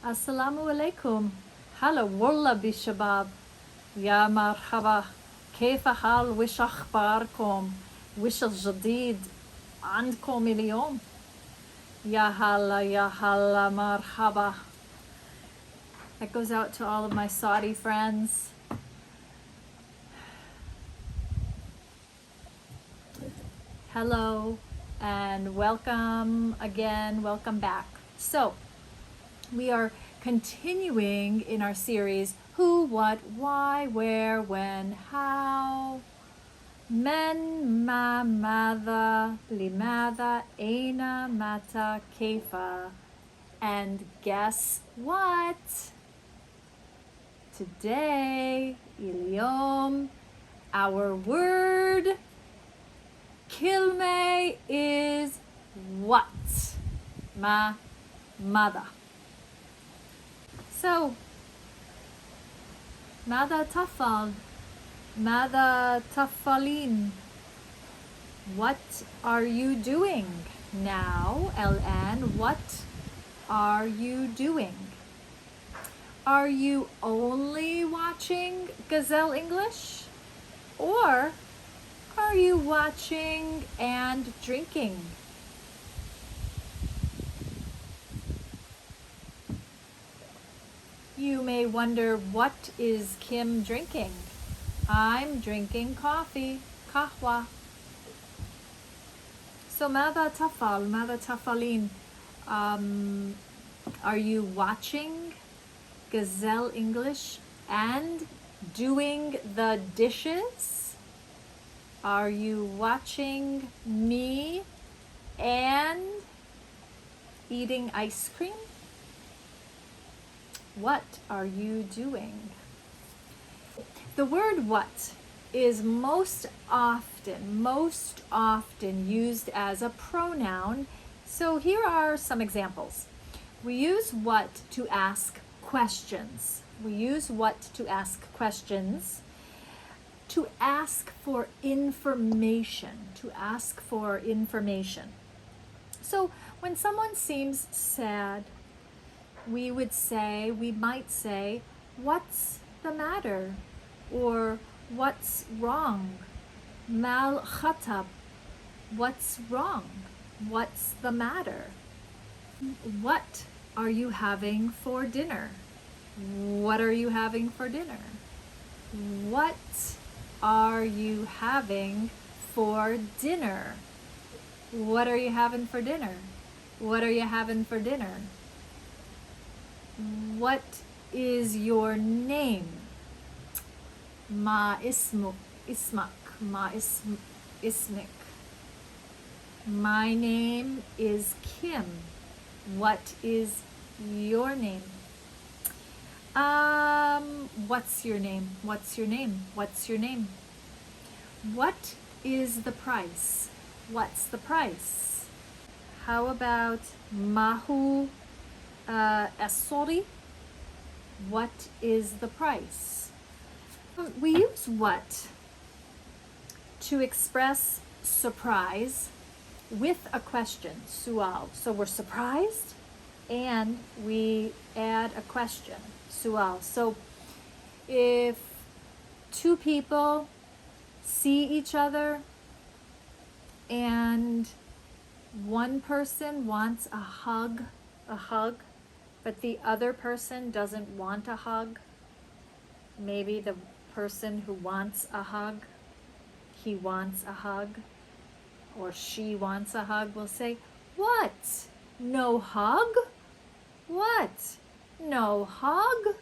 السلام عليكم. هلا والله بالشباب. يا مرحبا، كيف حال؟ وش أخباركم؟ وش الجديد عندكم اليوم؟ يا هلا يا هلا مرحبا. That goes out to all of my Saudi friends. Hello and welcome again, welcome back. So we are continuing in our series who, what, why, where, when, how, من, ما, ماذا, لماذا, أين, متى, كيف, and guess what? Today, اليوم, our word كلمة is what? ماذا. So, ماذا تفعل? ماذا تفعلين? What are you doing now, الآن? What are you doing? Are you only watching Gazelle English? Or are you watching and drinking? You may wonder, what is Kim drinking? I'm drinking coffee, kahwa. So ماذا تفعل? ماذا تفعلين? Are you watching Gazelle English and doing the dishes? Are you watching me and eating ice cream? What are you doing? The word what is most often used as a pronoun. So here are some examples. We use what to ask questions. We use what to ask questions. To ask for information. To ask for information. So when someone seems sad, we might say, what's the matter? Or what's wrong? Mal khatab. What's wrong? What's the matter? What are you having for dinner? What are you having for dinner? What are you having for dinner? What are you having for dinner? What are you having for dinner? What is your name? Ma ismak. Ma ismik. My name is Kim. What is your name? What's your name? What's your name? What's your name? What is the price? What's the price? How about mahu asori? What is the price? We use what to express surprise with a question, sual. So we're surprised and we add a question, sual. So if two people see each other and one person wants a hug, but the other person doesn't want a hug, maybe the person who wants a hug, he wants a hug, or she wants a hug, will say, what? No hug? What? No hug?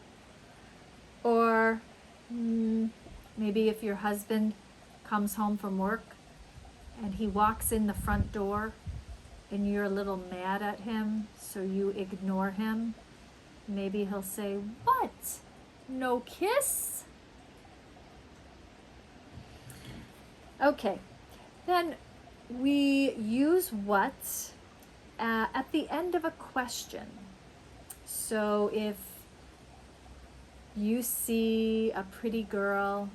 Or maybe if your husband comes home from work and he walks in the front door and you're a little mad at him, so you ignore him, maybe he'll say, what? No kiss? Okay, then we use what at the end of a question. So if you see a pretty girl,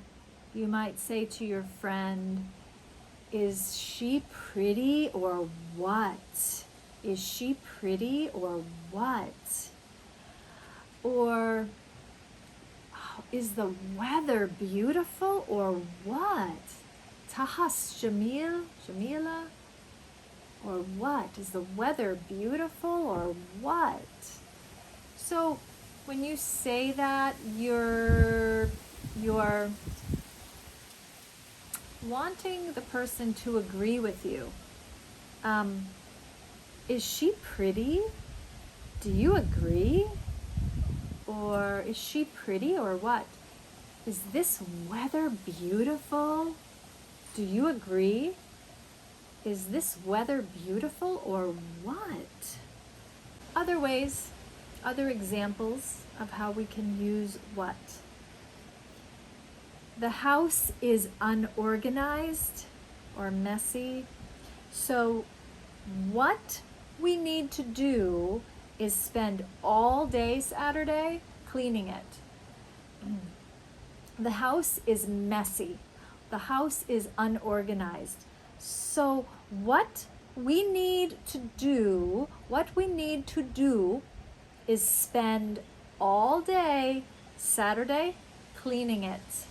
you might say to your friend, is she pretty or what? Is she pretty or what? Or, oh, is the weather beautiful or what? Tahas Jamila? Or what? Is the weather beautiful or what? So when you say that, you're wanting the person to agree with you. Is she pretty? Do you agree? Or is she pretty or what? Is this weather beautiful? Do you agree? Is this weather beautiful or what? Other ways, other examples of how we can use what. The house is unorganized or messy. So what we need to do is spend all day Saturday cleaning it. The house is messy. The house is unorganized. So what we need to do is spend all day Saturday cleaning it.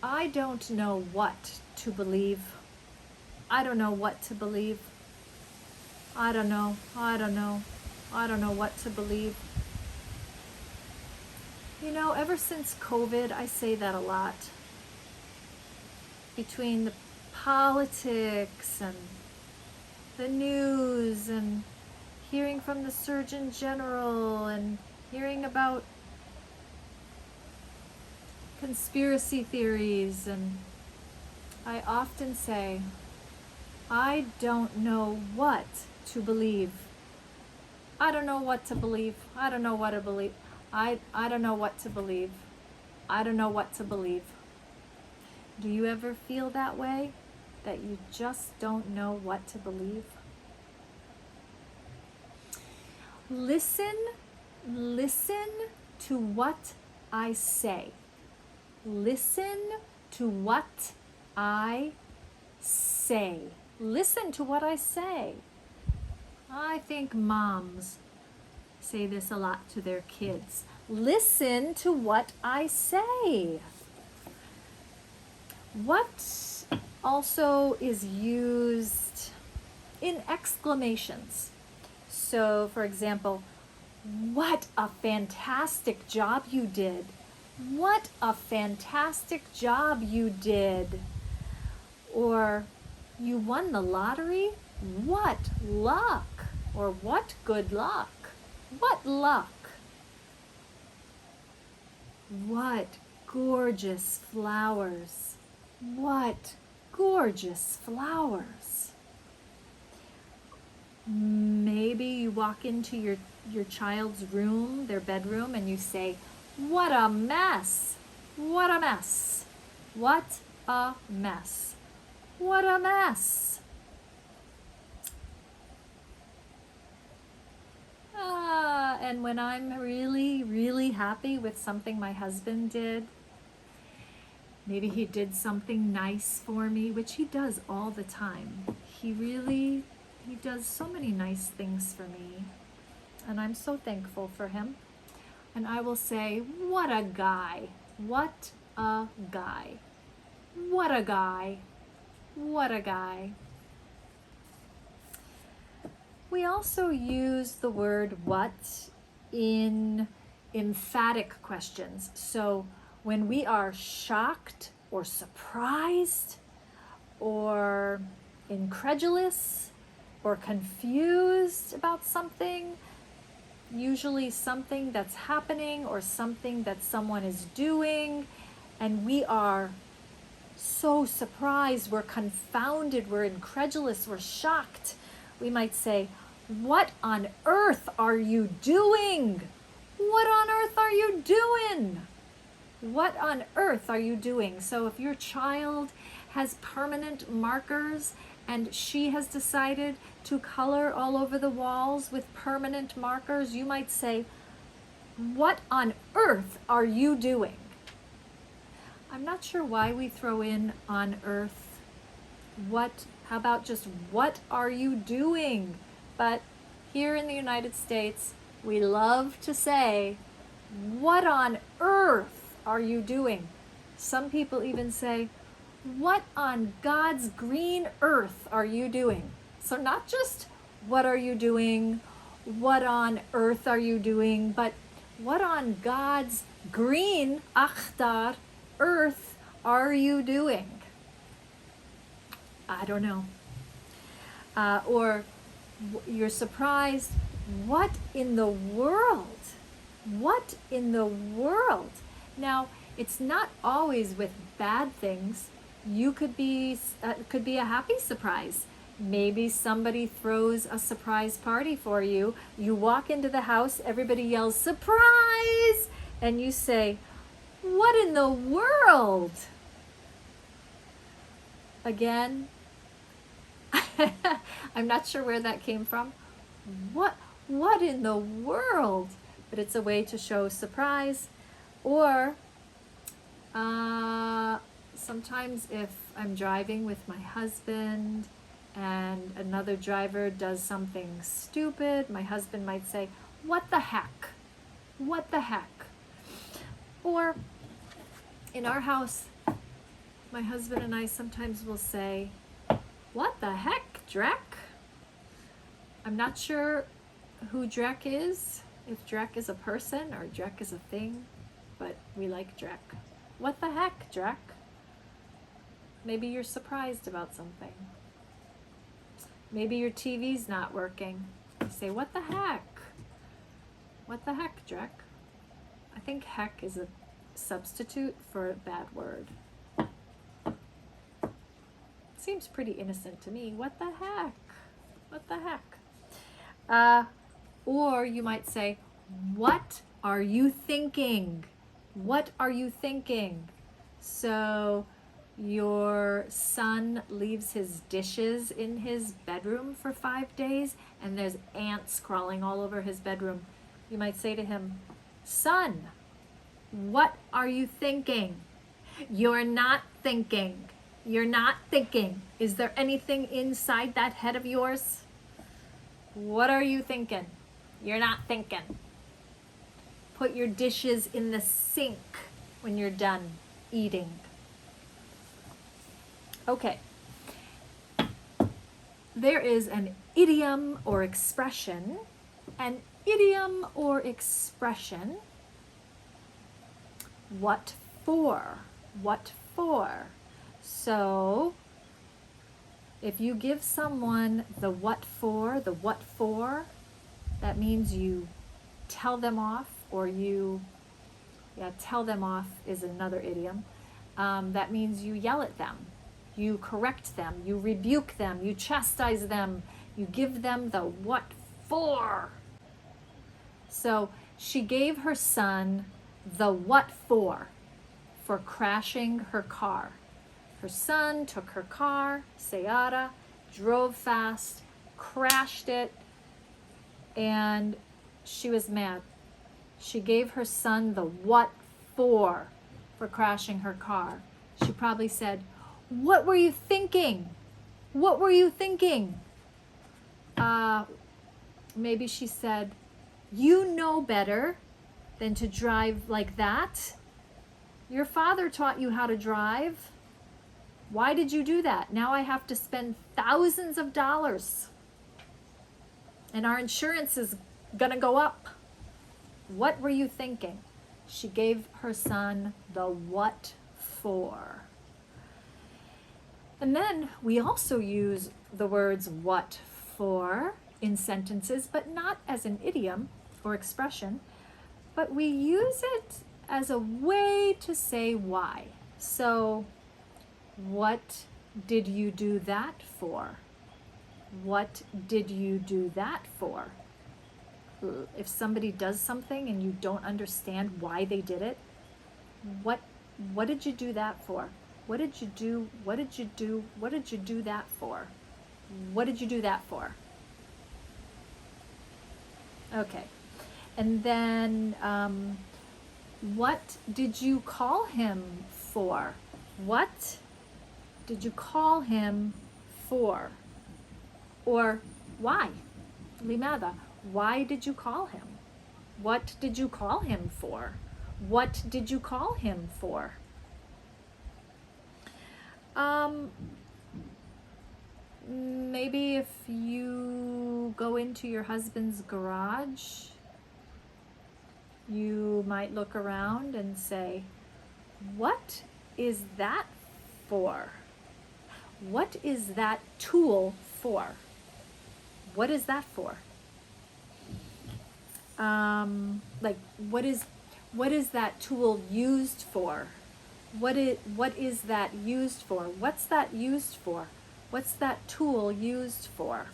I don't know what to believe. I don't know what to believe. I don't know what to believe. You know, ever since COVID, I say that a lot. Between the politics and the news and hearing from the Surgeon General and hearing about conspiracy theories, and I often say, I don't know what to believe. I don't know what to believe. I don't know what to believe. I don't know what to believe. I don't know what to believe. Do you ever feel that way? That you just don't know what to believe? Listen to what I say. Listen to what I say. Listen to what I say. I think moms say this a lot to their kids. Listen to what I say. What also is used in exclamations. So, for example, what a fantastic job you did. What a fantastic job you did. Or, you won the lottery? What luck. Or what good luck. What luck. What gorgeous flowers. What gorgeous flowers. Maybe you walk into your child's room, their bedroom, and you say, what a mess. What a mess. What a mess. What a mess. And when I'm really, really happy with something my husband did, maybe he did something nice for me, which he does all the time. He does so many nice things for me, and I'm so thankful for him. And I will say, what a guy. What a guy. What a guy. What a guy. We also use the word what in emphatic questions. So when we are shocked or surprised or incredulous or confused about something, usually something that's happening or something that someone is doing, and we are so surprised, we're confounded, we're incredulous, we're shocked, we might say, what on earth are you doing? What on earth are you doing? What on earth are you doing? So if your child has permanent markers and she has decided to color all over the walls with permanent markers, you might say, what on earth are you doing? I'm not sure why we throw in on earth. How about just what are you doing? But Here in the United States, we love to say, "What on earth are you doing?" Some people even say, "What on God's green earth are you doing?" So not just what are you doing, what on earth are you doing, but what on God's green achdar earth are you doing? I don't know. Or you're surprised, what in the world? What in the world? Now, it's not always with bad things. You could be a happy surprise. Maybe somebody throws a surprise party for you. You walk into the house, everybody yells, "Surprise!" And you say, "What in the world?" Again, I'm not sure where that came from. What in the world? But it's a way to show surprise. Or sometimes if I'm driving with my husband and another driver does something stupid, my husband might say, "What the heck? What the heck?" Or in our house, my husband and I sometimes will say, "What the heck, Drek?" I'm not sure who Drek is, if Drek is a person or Drek is a thing, but we like Drek. What the heck, Drek? Maybe you're surprised about something. Maybe your TV's not working. You say, "What the heck? What the heck, Drek?" I think heck is a substitute for a bad word. Seems pretty innocent to me. What the heck? What the heck? Or you might say, "What are you thinking? What are you thinking?" So your son leaves his dishes in his bedroom for 5 days and there's ants crawling all over his bedroom. You might say to him, "Son, what are you thinking?" You're not thinking. You're not thinking. Is there anything inside that head of yours? What are you thinking? You're not thinking. Put your dishes in the sink when you're done eating. Okay. There is an idiom or expression. An idiom or expression. What for? What for? So, if you give someone the what for, that means you tell them off, or tell them off is another idiom. That means you yell at them, you correct them, you rebuke them, you chastise them, you give them the what for. So, she gave her son the what for crashing her car. Her son took her car, Sayara, drove fast, crashed it, and she was mad. She gave her son the what for crashing her car. She probably said, "What were you thinking? What were you thinking?" Maybe she said, "You know better than to drive like that. Your father taught you how to drive. Why did you do that? Now I have to spend thousands of dollars. And our insurance is gonna go up. What were you thinking?" She gave her son the what for. And then we also use the words what for in sentences, but not as an idiom or expression, but we use it as a way to say why. So, what did you do that for? What did you do that for? If somebody does something and you don't understand why they did it, what did you do that for? What did you do? What did you do? What did you do that for? What did you do that for? Okay. And then, what did you call him for? What did you call him for? Or why? لماذا? Why did you call him? What did you call him for? What did you call him for? Maybe if you go into your husband's garage, you might look around and say, what is that for? What is that tool for? What is that for? Like, what is that tool used for? What is that used for? What's that used for? What's that tool used for?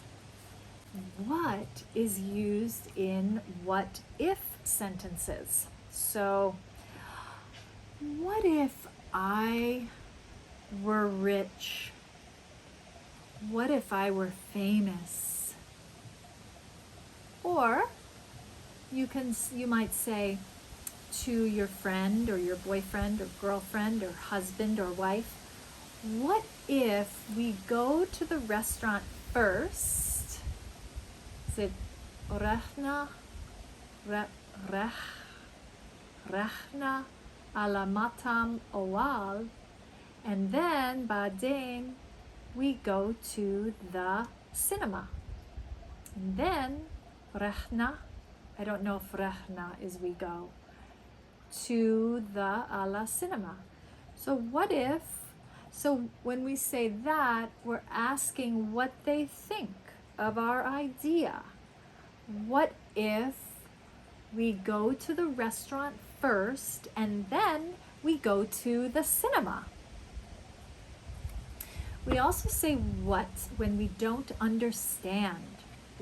What is used in what if sentences? So, what if I were rich? What if I were famous? Or you might say to your friend or your boyfriend or girlfriend or husband or wife, what if we go to the restaurant first? Is it rechna ala matam oal, and then baden we go to the cinema. And then rechna, I don't know if rechna is we go to the ala cinema. So when we say that, we're asking what they think of our idea. What if we go to the restaurant first and then we go to the cinema? We also say what when we don't understand.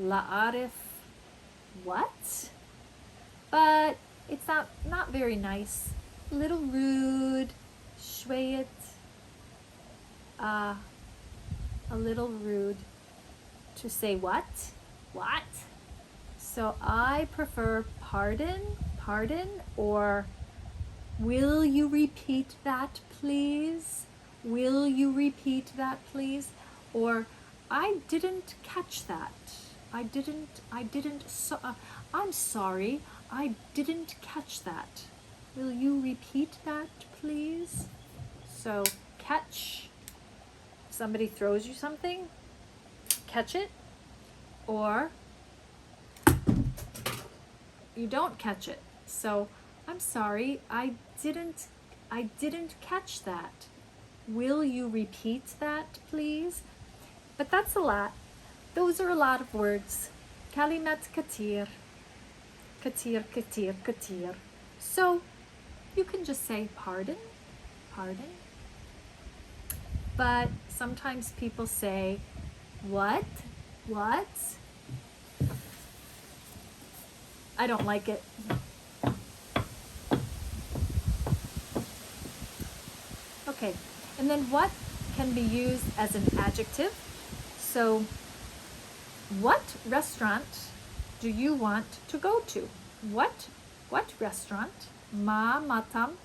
La'arif, what? But it's not very nice. A little rude. Shwayet. A little rude to say what? What? So I prefer pardon, or will you repeat that please? Will you repeat that please? Or I didn't catch that. I'm sorry, I didn't catch that. Will you repeat that please? So catch, if somebody throws you something, catch it, or you don't catch it. So I'm sorry, I didn't catch that. Will you repeat that please? But that's a lot. Those are a lot of words. Kalimat katir. Katir. So you can just say pardon. But sometimes people say, what? I don't like it. Okay, and then what can be used as an adjective. So, what restaurant do you want to go to? What restaurant, ma matam,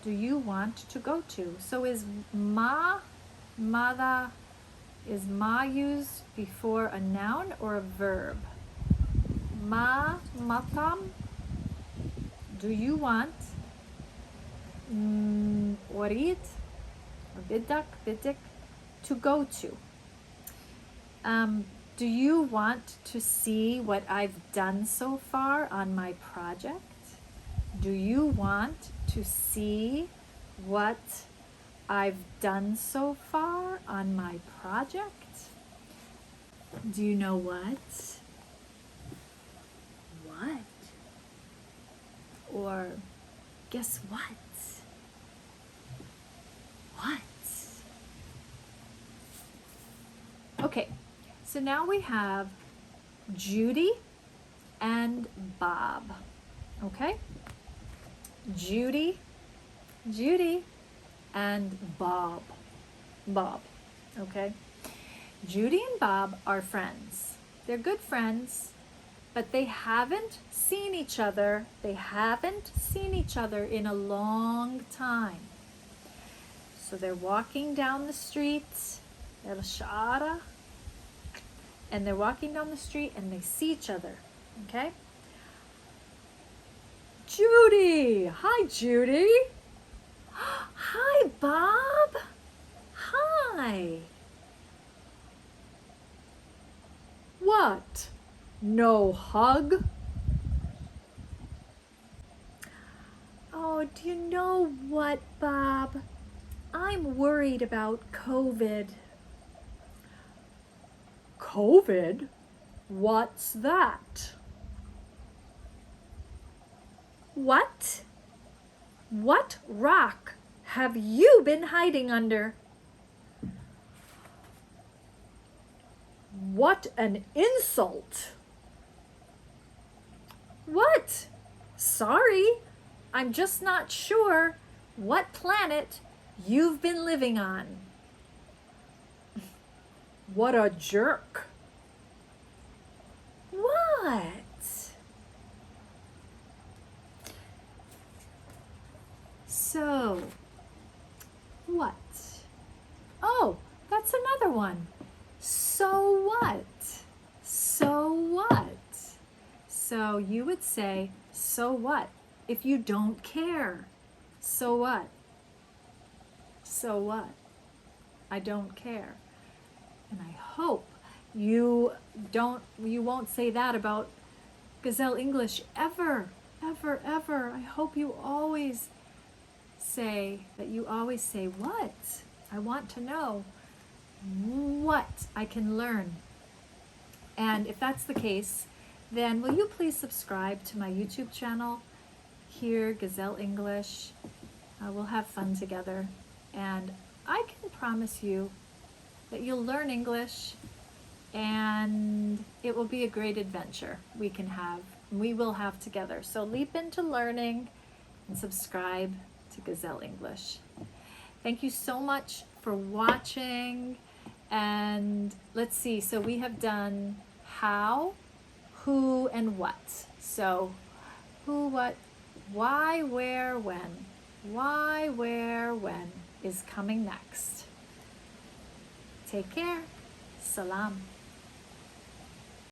do you want to go to? So is mada, is ma used before a noun or a verb? Ma matam, do you want? Orid, or bidak, to go to. Do you want to see what I've done so far on my project? Do you want to see what I've done so far on my project? Do you know what? What? Or guess what? What? Okay, so now we have Judy and Bob. Okay? Judy and Bob. Okay? Judy and Bob are friends. They're good friends, but they haven't seen each other. They haven't seen each other in a long time. So they're walking down the street, El Shara, and they're walking down the street and they see each other. Okay? Judy! Hi, Judy! Hi, Bob! Hi! What? No hug? Oh, do you know what, Bob? I'm worried about COVID. COVID? What's that? What? What rock have you been hiding under? What an insult! What? Sorry, I'm just not sure what planet you've been living on. What a jerk. What? So, what? Oh, that's another one. So what? So what? So you would say, so what? If you don't care. So what? So what? I don't care. And I hope you won't say that about Gazelle English ever, ever, ever. I hope you always say what? I want to know what I can learn. And if that's the case, then will you please subscribe to my YouTube channel here, Gazelle English. We'll have fun together. And I can promise you that you'll learn English and it will be a great adventure we will have together. So leap into learning and subscribe to Gazelle English. Thank you so much for watching. And let's see, so we have done how, who, and what. So who, what, why, where, when. Why, where, when is coming next. Take care. Salam.